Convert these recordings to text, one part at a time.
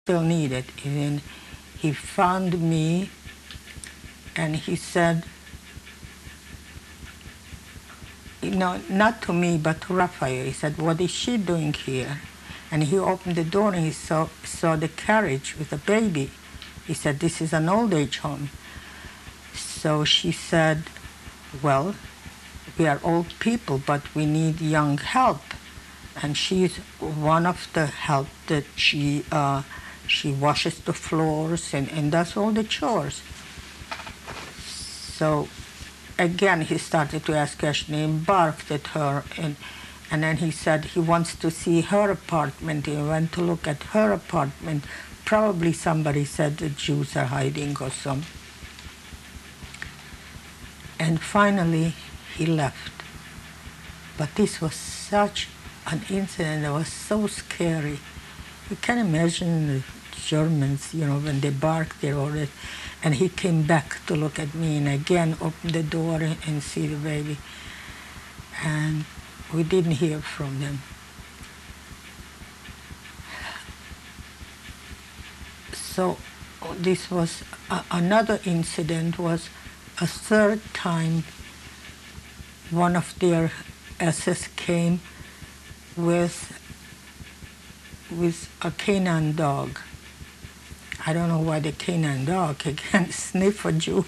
still need it. And he found me, and he said, no, not to me, but to Raphael. He said, what is she doing here? And he opened the door and he saw the carriage with a baby. He said, this is an old age home. So she said, well, we are old people, but we need young help. And she's one of the help that she washes the floors and does all the chores. So again, he started to ask questions. He barked at her, and then he said he wants to see her apartment. He went to look at her apartment. Probably somebody said the Jews are hiding or something. And finally, he left. But this was such an incident that was so scary. You can imagine the Germans, you know, when they barked their orders. And he came back to look at me and again opened the door and see the baby. And we didn't hear from them. So this was another incident. Was a third time one of their SS came with a canine dog. I don't know why the canine dog can sniff a Jew.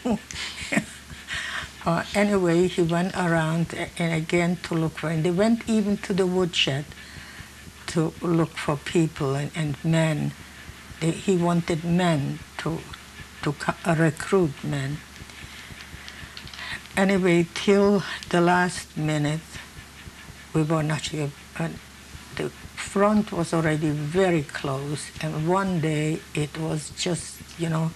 Anyway, he went around and again to look for, and they went even to the woodshed to look for people and men. He wanted men to recruit men. Anyway, till the last minute, we were not sure. The front was already very close, and one day it was just, you know,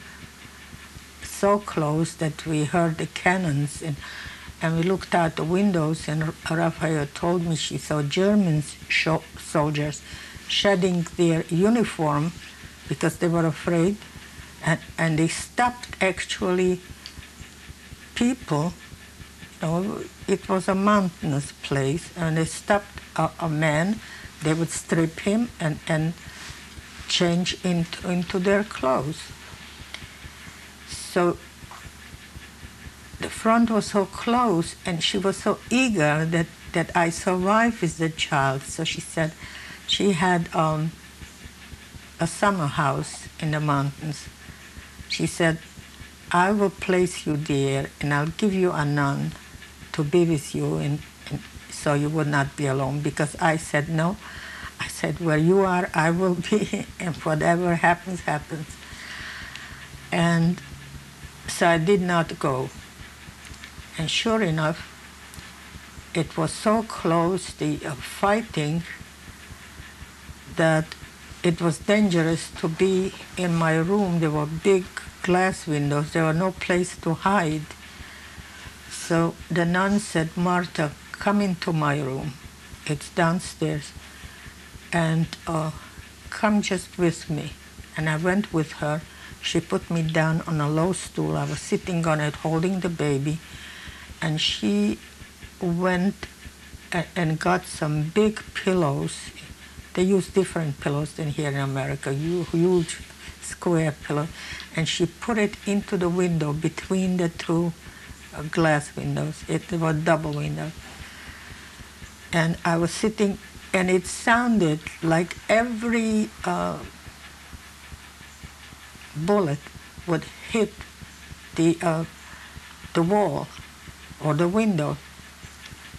so close that we heard the cannons, and we looked out the windows, and Raphael told me she saw German soldiers shedding their uniform because they were afraid, and they stopped actually people. You know, it was a mountainous place, and they stopped a man. They would strip him and change into their clothes. So the front was so close, and she was so eager that I survived with the child. So she said she had a summer house in the mountains. She said, I will place you there, and I'll give you a nun to be with you, and so you would not be alone. Because I said no. I said, where you are, I will be, and whatever happens, happens. And so I did not go. And sure enough, it was so close, the fighting, that it was dangerous to be in my room. There were big glass windows. There was no place to hide. So the nun said, Martha, come into my room. It's downstairs. And come just with me. And I went with her. She put me down on a low stool. I was sitting on it, holding the baby. And she went and got some big pillows. They use different pillows than here in America, huge square pillow. And she put it into the window between the two glass windows. It was double window. And I was sitting, and it sounded like every bullet would hit the wall or the window.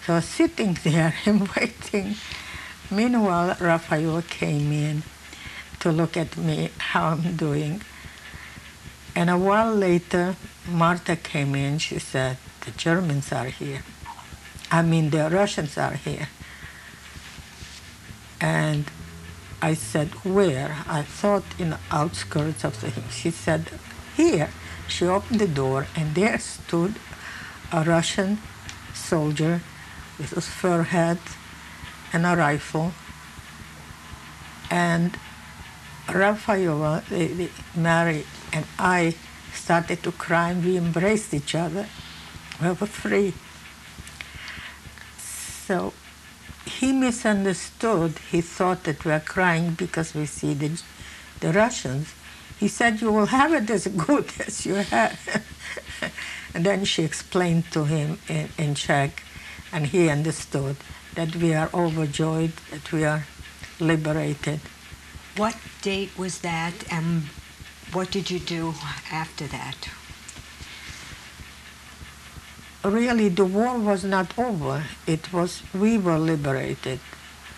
So I was sitting there and waiting. Meanwhile, Raphael came in to look at me, how I'm doing. And a while later, Martha came in. She said, the Germans are here. I mean, the Russians are here. And I said, where? I thought in the outskirts of the hill. She said, here. She opened the door, and there stood a Russian soldier with a fur hat and a rifle. And Raphael, Mary, and I started to cry, and we embraced each other. We were free. So he misunderstood. He thought that we were crying because we see the the Russians. He said, you will have it as good as you had. And then she explained to him in Czech, and he understood that we are overjoyed, that we are liberated. What date was that, and what did you do after that? Really, the war was not over. It was, we were liberated.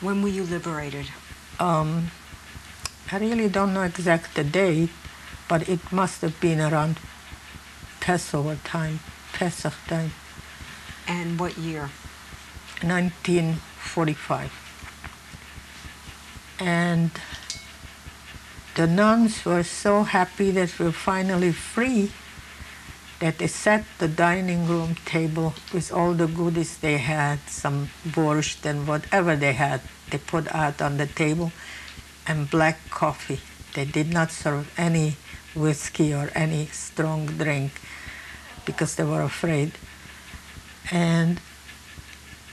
When were you liberated? I really don't know exact the date, but it must have been around Passover time, Pesach time. And what year? 1945. And the nuns were so happy that we were finally free that they set the dining room table with all the goodies they had, some borscht and whatever they had, they put out on the table, and black coffee. They did not serve any whiskey or any strong drink because they were afraid. And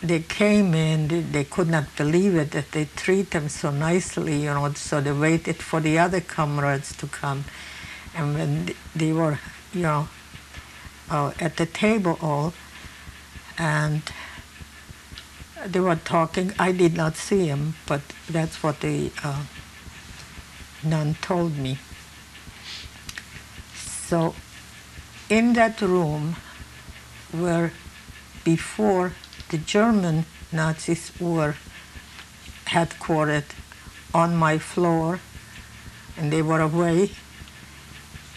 they came in, they could not believe it, that they treat them so nicely, you know, so they waited for the other comrades to come. And when they were, you know, at the table all, and they were talking, I did not see him, but that's what the nun told me. So in that room where before the German Nazis were headquartered on my floor, and they were away,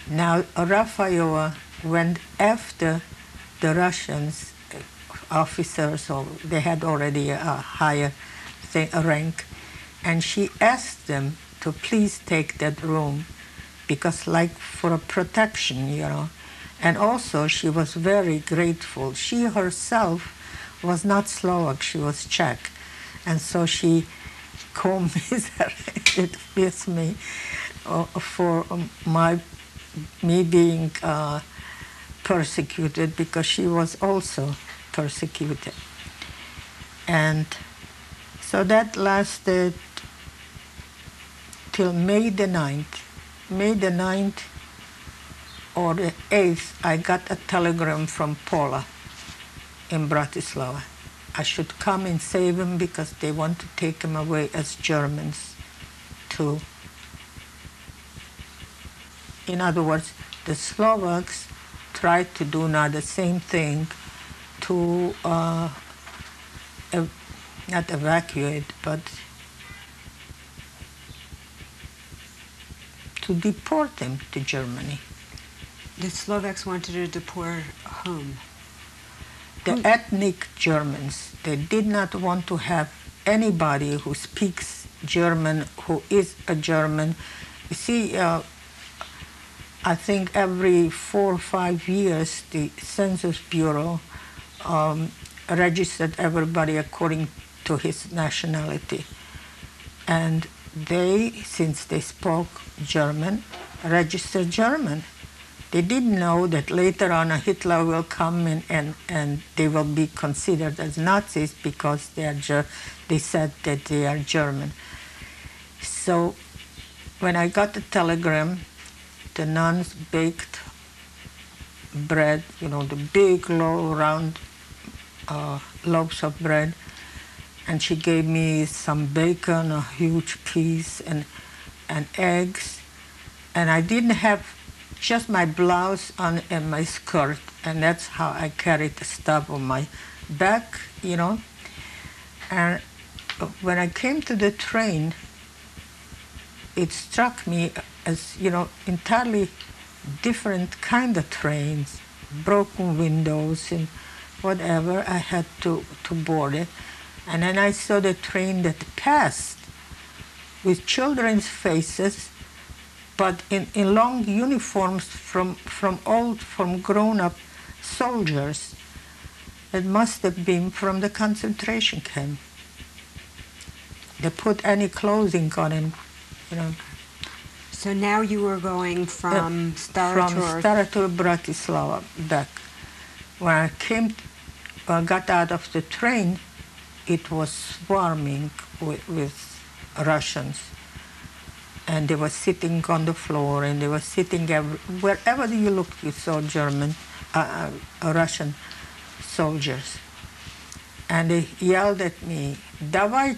now Rafaela went after the Russians officers, or they had already a higher rank, and she asked them to please take that room, because like for a protection, you know. And also she was very grateful. She herself was not Slovak, she was Czech. And so she commiserated with me for me being persecuted, because she was also persecuted. And so that lasted till May the 9th. May the 9th or the 8th, I got a telegram from Paula in Bratislava. I should come and save him because they want to take him away as Germans too. In other words, the Slovaks tried to do now the same thing to not evacuate, but to deport him to Germany. The Slovaks wanted to deport whom? The ethnic Germans. They did not want to have anybody who speaks German, who is a German. You see, I think every 4 or 5 years, the Census Bureau registered everybody according to his nationality. And they, since they spoke German, registered German. They didn't know that later on Hitler will come and they will be considered as Nazis because they said that they are German. So when I got the telegram, the nuns baked bread, you know, the big, low, round loaves of bread, and she gave me some bacon, a huge piece, and eggs, and I didn't have just my blouse on and my skirt, and that's how I carried the stuff on my back, you know. And when I came to the train, it struck me as, you know, entirely different kind of trains, broken windows and whatever. I had to board it. And then I saw the train that passed with children's faces, but in long uniforms from grown-up soldiers. It must have been from the concentration camp. They put any clothing on him, you know. So now you were going from Stara to Bratislava back. When I got out of the train, it was swarming with Russians. and they were sitting on the floor, and they were sitting wherever you looked, you saw German, Russian soldiers. And they yelled at me, "Давай